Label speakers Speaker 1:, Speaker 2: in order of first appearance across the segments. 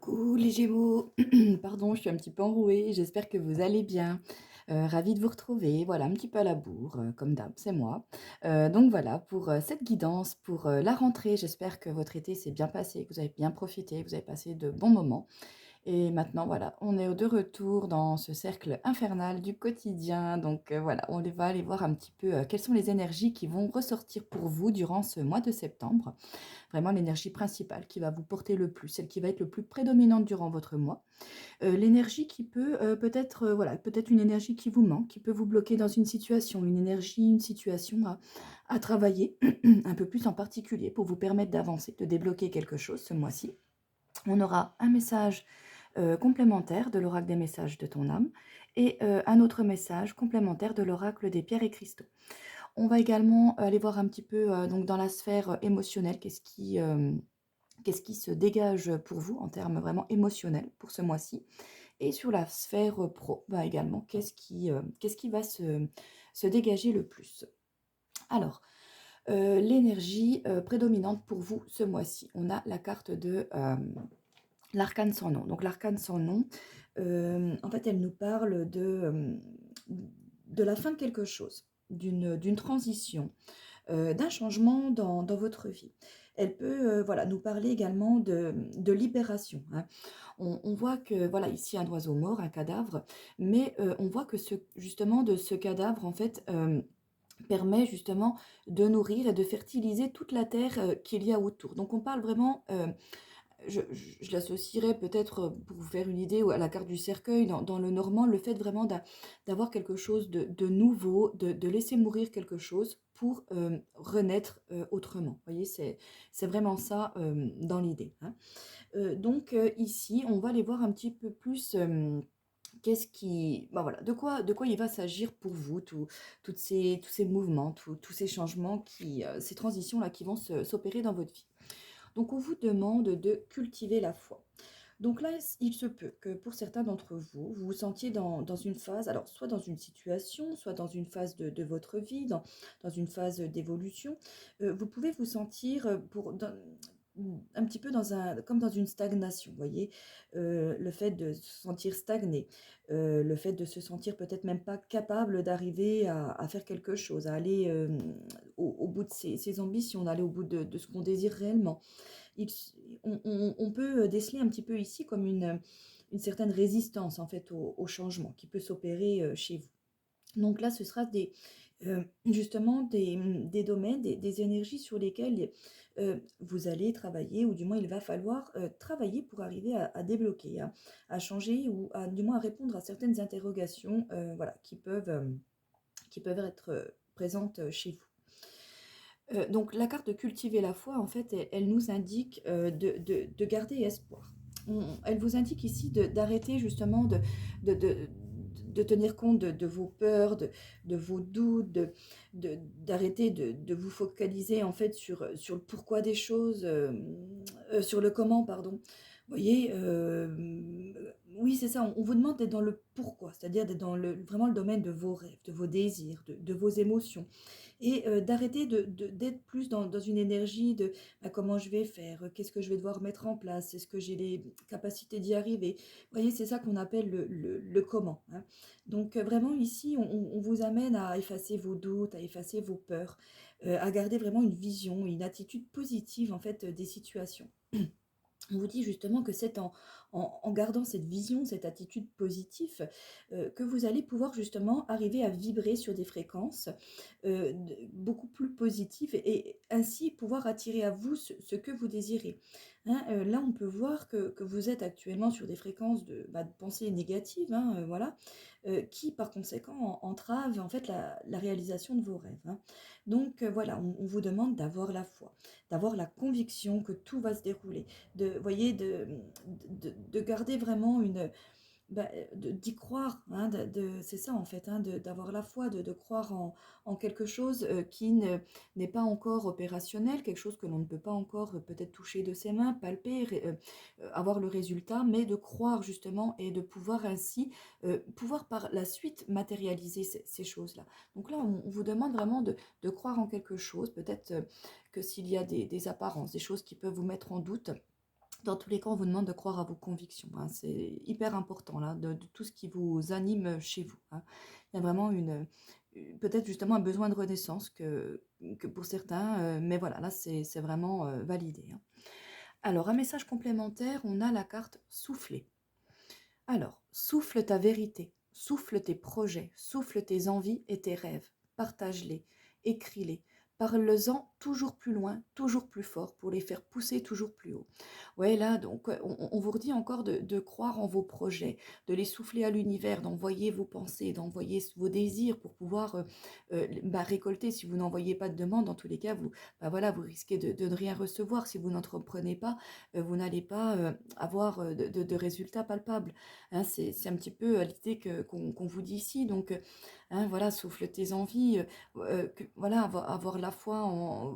Speaker 1: Coucou les Gémeaux, pardon, je suis un petit peu enrouée, j'espère que vous allez bien. Ravie de vous retrouver, voilà, un petit peu à la bourre, comme d'hab, c'est moi. Donc voilà, pour cette guidance, pour la rentrée, j'espère que votre été s'est bien passé, que vous avez bien profité, que vous avez passé de bons moments. Et maintenant, voilà, on est de retour dans ce cercle infernal du quotidien. Donc voilà, va aller voir un petit peu quelles sont les énergies qui vont ressortir pour vous durant ce mois de septembre. Vraiment l'énergie principale qui va vous porter le plus, celle qui va être le plus prédominante durant votre mois. L'énergie qui peut peut-être, voilà, peut-être une énergie qui vous manque, qui peut vous bloquer dans une situation, une énergie, une situation à travailler, un peu plus en particulier pour vous permettre d'avancer, de débloquer quelque chose ce mois-ci. On aura un message complémentaire de l'oracle des messages de ton âme et un autre message complémentaire de l'oracle des pierres et cristaux. On va également aller voir un petit peu donc dans la sphère émotionnelle, qu'est-ce qui se dégage pour vous en termes vraiment émotionnels pour ce mois-ci. Et sur la sphère pro, bah également, qu'est-ce qui va se dégager le plus. Alors, l'énergie prédominante pour vous ce mois-ci. On a la carte de l'arcane sans nom. Donc l'arcane sans nom, en fait, elle nous parle de la fin de quelque chose, d'une transition, d'un changement dans votre vie. Elle peut voilà, nous parler également de libération, hein. On voit que, voilà, ici un oiseau mort, un cadavre, mais on voit que justement de ce cadavre, en fait, permet justement de nourrir et de fertiliser toute la terre qu'il y a autour. Donc on parle vraiment je l'associerais peut-être, pour vous faire une idée, à la carte du cercueil, dans le normand, le fait vraiment d'avoir quelque chose de nouveau, de laisser mourir quelque chose pour renaître autrement. Vous voyez, c'est vraiment ça dans l'idée, hein. Donc ici, on va aller voir un petit peu plus qu'est-ce qui, bah voilà, de quoi il va s'agir pour vous, tous ces mouvements, tous ces changements, ces transitions-là qui vont s'opérer dans votre vie. Donc, on vous demande de cultiver la foi. Donc là, il se peut que pour certains d'entre vous, vous vous sentiez dans une phase, alors soit dans une situation, soit dans une phase de votre vie, dans une phase d'évolution. Vous pouvez vous sentir un petit peu comme dans une stagnation, vous voyez, le fait de se sentir stagné, le fait de se sentir peut-être même pas capable d'arriver à faire quelque chose, à aller au bout de ses ambitions, d'aller au bout de ce qu'on désire réellement. Il on peut déceler un petit peu ici comme une certaine résistance en fait au changement qui peut s'opérer chez vous. Donc là, ce sera justement des domaines, des énergies sur lesquelles vous allez travailler, ou du moins il va falloir travailler pour arriver à débloquer, à changer, ou du moins à répondre à certaines interrogations voilà, qui peuvent être présentes chez vous. Donc la carte de cultiver la foi, en fait, elle nous indique de garder espoir. Elle vous indique ici d'arrêter justement de, de, de tenir compte de vos peurs, de vos doutes, d'arrêter de vous focaliser en fait sur le pourquoi des choses, sur le comment, pardon. Vous voyez, oui, c'est ça, on vous demande d'être dans le pourquoi, c'est-à-dire d'être dans vraiment le domaine de vos rêves, de vos désirs, de vos émotions et d'arrêter d'être plus dans une énergie de bah, comment je vais faire, qu'est-ce que je vais devoir mettre en place, est-ce que j'ai les capacités d'y arriver. Vous voyez, c'est ça qu'on appelle le comment, hein. Donc vraiment ici, on vous amène à effacer vos doutes, à effacer vos peurs, à garder vraiment une vision, une attitude positive en fait des situations. On vous dit justement que c'est en gardant cette vision, cette attitude positive, que vous allez pouvoir justement arriver à vibrer sur des fréquences beaucoup plus positives et ainsi pouvoir attirer à vous ce que vous désirez. Hein, là, on peut voir que vous êtes actuellement sur des fréquences de pensée négatives, hein, voilà, qui par conséquent entravent en fait la réalisation de vos rêves, hein. Donc voilà, on vous demande d'avoir la foi, d'avoir la conviction que tout va se dérouler, voyez, de garder vraiment d'y croire, hein, c'est ça en fait, hein, d'avoir la foi, de croire en quelque chose qui n'est pas encore opérationnel, quelque chose que l'on ne peut pas encore peut-être toucher de ses mains, palper, avoir le résultat, mais de croire justement et de pouvoir ainsi, pouvoir par la suite matérialiser ces choses-là. Donc là, on vous demande vraiment de croire en quelque chose, peut-être que s'il y a des apparences, des choses qui peuvent vous mettre en doute, Dans tous les cas, on vous demande de croire à vos convictions, hein. C'est hyper important là, de tout ce qui vous anime chez vous, hein. Il y a vraiment peut-être justement un besoin de renaissance que pour certains, mais voilà, là c'est vraiment validé, hein. Alors, un message complémentaire, on a la carte souffler. Alors, souffle ta vérité, souffle tes projets, souffle tes envies et tes rêves. Partage-les, écris-les, parle-en toujours plus loin, toujours plus fort pour les faire pousser toujours plus haut. Ouais, là, donc, on vous redit encore de croire en vos projets, de les souffler à l'univers, d'envoyer vos pensées, d'envoyer vos désirs pour pouvoir récolter. Si vous n'envoyez pas de demande, dans tous les cas, voilà, vous risquez de ne rien recevoir. Si vous n'entreprenez pas, vous n'allez pas avoir de résultats palpables. Hein, c'est un petit peu l'idée qu'on vous dit ici. Donc, hein, voilà, souffle tes envies. Voilà, avoir la foi en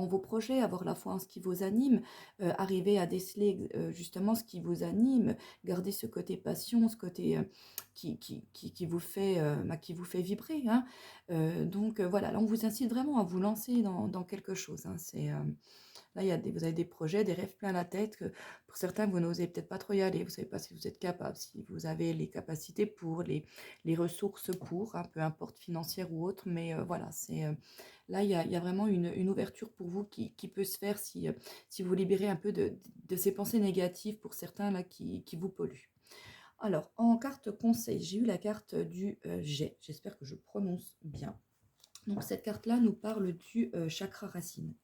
Speaker 1: vos projets, avoir la foi en ce qui vous anime, arriver à déceler justement ce qui vous anime, garder ce côté passion, ce côté qui vous fait vibrer. Hein. Donc, voilà, là, on vous incite vraiment à vous lancer dans quelque chose. Hein. Là, vous avez des projets, des rêves plein la tête, que pour certains, vous n'osez peut-être pas trop y aller, vous ne savez pas si vous êtes capable, si vous avez les capacités pour, les ressources pour, hein, peu importe financières ou autres, mais voilà, là, il y a vraiment une ouverture pour vous qui peut se faire si vous libérez un peu de ces pensées négatives pour certains là, qui vous polluent. Alors, en carte conseil, j'ai eu la carte du jet, j'espère que je prononce bien. Donc, cette carte-là nous parle du chakra racine.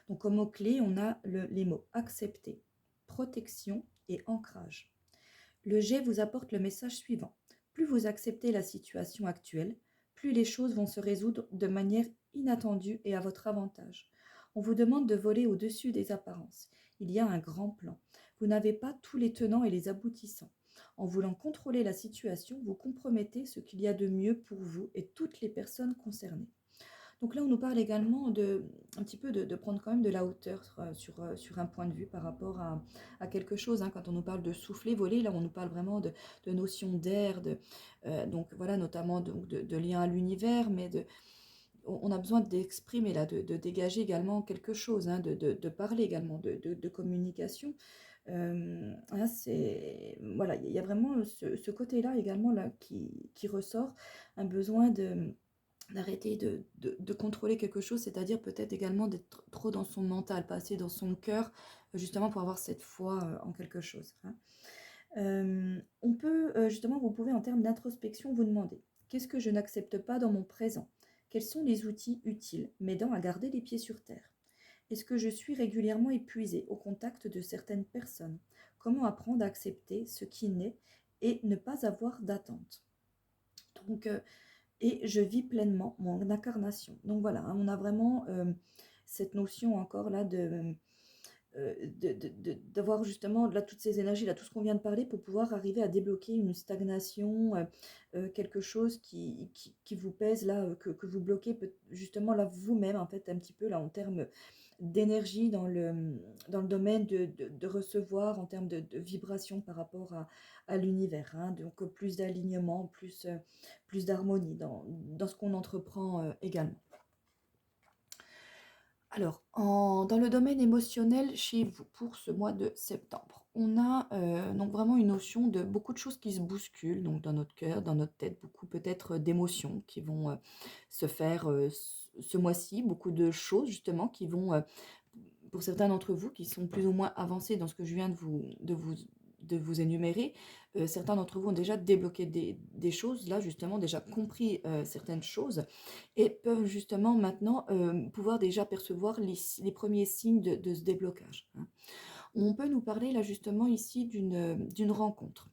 Speaker 1: Donc, comme mot-clé, on a les mots accepter, protection et ancrage. Le jet vous apporte le message suivant. Plus vous acceptez la situation actuelle, plus les choses vont se résoudre de manière inattendue et à votre avantage. On vous demande de voler au-dessus des apparences. Il y a un grand plan. Vous n'avez pas tous les tenants et les aboutissants. En voulant contrôler la situation, vous compromettez ce qu'il y a de mieux pour vous et toutes les personnes concernées. Donc là, on nous parle également un petit peu de prendre quand même de la hauteur sur un point de vue par rapport à quelque chose. Hein. Quand on nous parle de souffler, voler, là, on nous parle vraiment de notion d'air, donc voilà, notamment de lien à l'univers, mais on a besoin d'exprimer, là, de dégager également quelque chose, hein, de parler également, de communication. Hein, voilà, il y a vraiment ce côté-là également là, qui ressort, un besoin d'arrêter de contrôler quelque chose, c'est-à-dire peut-être également d'être trop dans son mental, pas assez dans son cœur, justement pour avoir cette foi en quelque chose. Hein. Justement, vous pouvez en termes d'introspection vous demander, qu'est-ce que je n'accepte pas dans mon présent? Quels sont les outils utiles m'aidant à garder les pieds sur terre? Est-ce que je suis régulièrement épuisée au contact de certaines personnes? Comment apprendre à accepter ce qui naît et ne pas avoir d'attente? Donc, et je vis pleinement mon incarnation. Donc voilà, hein, on a vraiment cette notion encore là d'avoir justement là toutes ces énergies, là tout ce qu'on vient de parler pour pouvoir arriver à débloquer une stagnation, quelque chose qui vous pèse là, que vous bloquez justement là vous-même en fait un petit peu là en termes d'énergie dans le domaine de recevoir, en termes de vibration par rapport à l'univers. Hein. Donc plus d'alignement, plus d'harmonie dans ce qu'on entreprend également. Alors, dans le domaine émotionnel chez vous, pour ce mois de septembre, on a donc vraiment une notion de beaucoup de choses qui se bousculent, donc dans notre cœur, dans notre tête, beaucoup peut-être d'émotions qui vont se faire ce mois-ci, beaucoup de choses justement qui vont, pour certains d'entre vous qui sont plus ou moins avancés dans ce que je viens de vous énumérer, certains d'entre vous ont déjà débloqué des choses, là justement déjà compris certaines choses et peuvent justement maintenant pouvoir déjà percevoir les premiers signes de ce déblocage. Hein. On peut nous parler là justement ici d'une rencontre.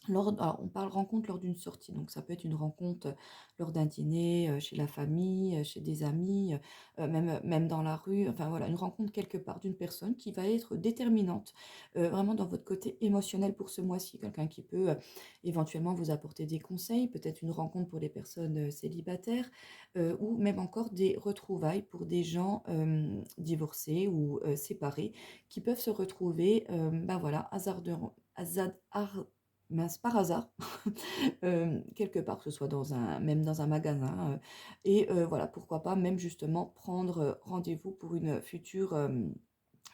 Speaker 1: Alors, on parle rencontre lors d'une sortie, donc ça peut être une rencontre lors d'un dîner, chez la famille, chez des amis, même dans la rue, enfin voilà, une rencontre quelque part d'une personne qui va être déterminante vraiment dans votre côté émotionnel pour ce mois-ci. Quelqu'un qui peut éventuellement vous apporter des conseils, peut-être une rencontre pour les personnes célibataires ou même encore des retrouvailles pour des gens divorcés ou séparés qui peuvent se retrouver, voilà, mince, par hasard, quelque part, que ce soit même dans un magasin, et voilà, pourquoi pas même justement prendre rendez-vous pour une future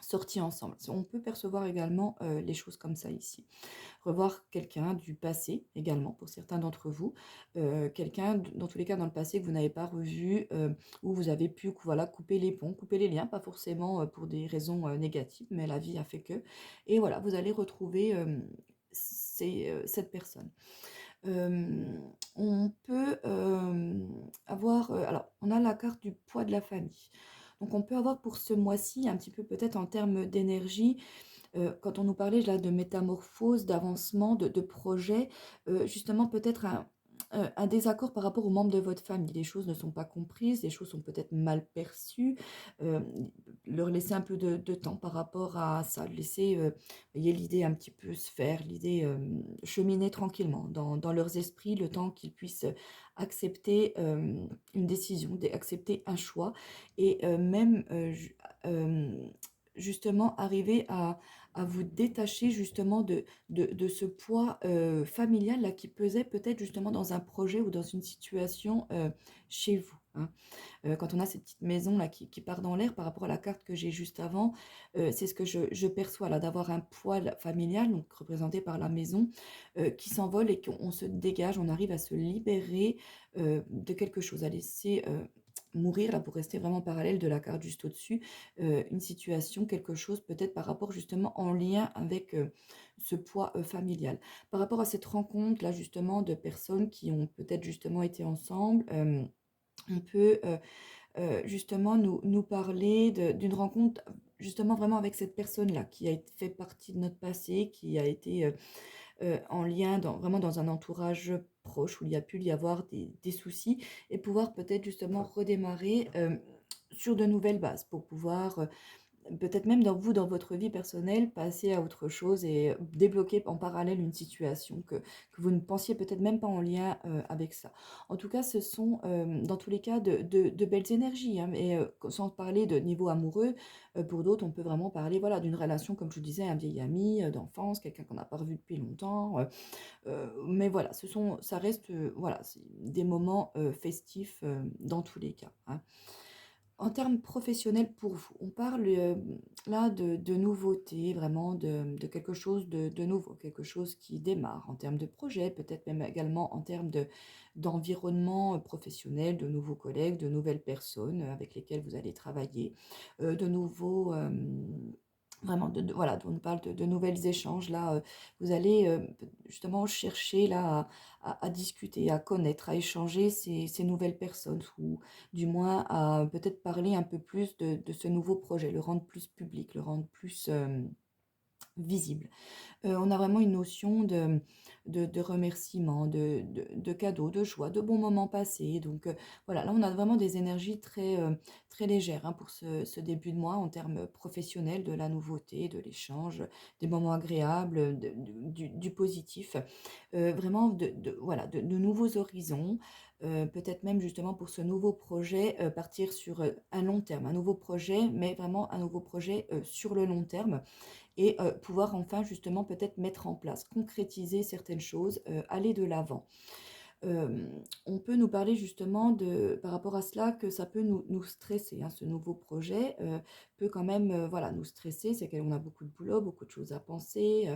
Speaker 1: sortis ensemble. On peut percevoir également les choses comme ça ici. Revoir quelqu'un du passé également, pour certains d'entre vous, quelqu'un, dans tous les cas, dans le passé que vous n'avez pas revu, où vous avez pu, voilà, couper les ponts, couper les liens, pas forcément pour des raisons négatives, mais la vie a fait que. Et voilà, vous allez retrouver cette personne. On peut avoir, alors, on a la carte du poids de la famille. Donc, on peut avoir pour ce mois-ci, un petit peu peut-être en termes d'énergie, quand on nous parlait là de métamorphose, d'avancement, de projet, justement peut-être un désaccord par rapport aux membres de votre famille. Les choses ne sont pas comprises, les choses sont peut-être mal perçues. Hem, Leur laisser un peu de temps par rapport à ça, laisser, voyez l'idée un petit peu se faire, l'idée, cheminer tranquillement dans leurs esprits, le temps qu'ils puissent accepter, une décision, accepter un choix et même, justement arriver à vous détacher justement de ce poids, familial là qui pesait peut-être justement dans un projet ou dans une situation, chez vous, hein. Quand on a cette petite maison là qui part dans l'air par rapport à la carte que j'ai juste avant, c'est ce que je perçois là, d'avoir un poids familial, donc représenté par la maison, qui s'envole et qu'on se dégage, on arrive à se libérer, de quelque chose, à laisser, mourir là pour rester vraiment parallèle de la carte juste au-dessus, une situation, quelque chose peut-être par rapport justement en lien avec, ce poids, familial. Par rapport à cette rencontre là justement de personnes qui ont peut-être justement été ensemble, on peut, justement nous parler d'une rencontre justement vraiment avec cette personne-là qui a fait partie de notre passé, qui a été, en lien vraiment dans un entourage proche où il y a pu y avoir des soucis et pouvoir peut-être justement redémarrer, sur de nouvelles bases pour pouvoir, peut-être même dans votre vie personnelle, passer à autre chose et débloquer en parallèle une situation que vous ne pensiez peut-être même pas en lien, avec ça. En tout cas, ce sont, dans tous les cas de belles énergies, hein, mais, sans parler de niveau amoureux, pour d'autres, on peut vraiment parler, voilà, d'une relation, comme je vous disais, un vieil ami, d'enfance, quelqu'un qu'on n'a pas revu depuis longtemps, mais voilà, ça reste, voilà, c'est des moments, festifs, dans tous les cas, hein. En termes professionnels pour vous, on parle, là de nouveautés, vraiment de quelque chose de nouveau, quelque chose qui démarre en termes de projet, peut-être même également en termes d'environnement, professionnel, de nouveaux collègues, de nouvelles personnes, avec lesquelles vous allez travailler, de nouveaux, vraiment voilà, on parle de nouvelles échanges là, vous allez, justement chercher là à discuter, à connaître, à échanger ces nouvelles personnes ou du moins à peut-être parler un peu plus de ce nouveau projet, le rendre plus public, le rendre plus, visible. On a vraiment une notion de remerciement, de cadeaux, de joie, de bons moments passés. Donc, voilà, là, on a vraiment des énergies très légères, hein, pour ce début de mois en termes professionnels, de la nouveauté, de l'échange, des moments agréables, du positif. Vraiment voilà, de nouveaux horizons, peut-être même justement pour ce nouveau projet, partir sur, un long terme, un nouveau projet, mais vraiment un nouveau projet, sur le long terme et pouvoir enfin justement peut-être mettre en place, concrétiser certaines choses, aller de l'avant. On peut nous parler justement par rapport à cela, que ça peut nous stresser, hein, ce nouveau projet, peut quand même, voilà, nous stresser. C'est qu'on a beaucoup de boulot, beaucoup de choses à penser,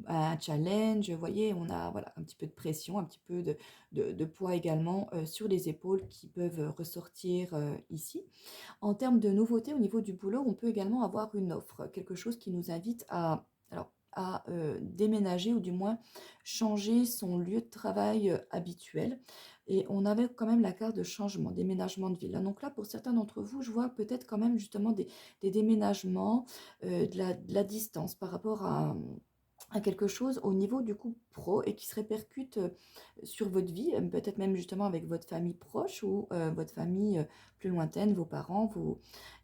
Speaker 1: un challenge, vous voyez? On a, voilà, un petit peu de pression, un petit peu de poids également, sur les épaules qui peuvent, ressortir, ici. En termes de nouveautés au niveau du boulot, on peut également avoir une offre, quelque chose qui nous invite à déménager ou du moins changer son lieu de travail, habituel et on avait quand même la carte de changement, déménagement de ville, hein. Donc là, pour certains d'entre vous, je vois peut-être quand même justement des déménagements, de la distance par rapport à quelque chose au niveau du coup pro et qui se répercute, sur votre vie, peut-être même justement avec votre famille proche ou, votre famille, plus lointaine, vos parents,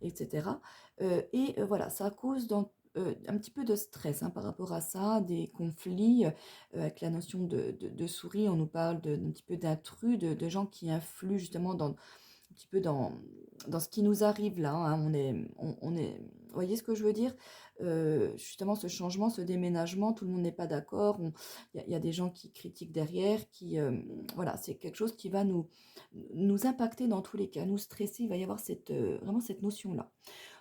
Speaker 1: et cetera. Et voilà, ça cause un petit peu de stress, hein, par rapport à ça, des conflits, avec la notion de souris, on nous parle d'un petit peu d'intrus, de gens qui influent justement un petit peu dans ce qui nous arrive là, hein. On est vous voyez ce que je veux dire? Justement ce changement, ce déménagement, tout le monde n'est pas d'accord, il y a des gens qui critiquent derrière, qui, voilà, c'est quelque chose qui va nous impacter dans tous les cas, nous stresser, il va y avoir vraiment cette notion-là.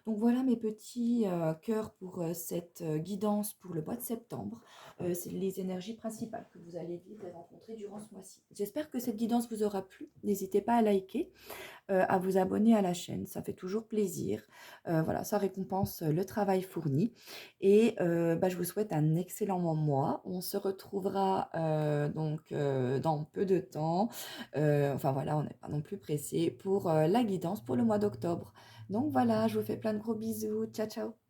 Speaker 1: Donc voilà mes petits, cœurs pour, cette, guidance pour le mois de septembre. C'est les énergies principales que vous allez vivre et rencontrer durant ce mois-ci. J'espère que cette guidance vous aura plu. N'hésitez pas à liker, à vous abonner à la chaîne, ça fait toujours plaisir. Voilà, ça récompense, le travail fourni et bah, je vous souhaite un excellent mois. On se retrouvera, dans peu de temps, enfin voilà, on n'est pas non plus pressé pour, la guidance pour le mois d'octobre. Donc voilà, je vous fais plein de gros bisous. Ciao, ciao.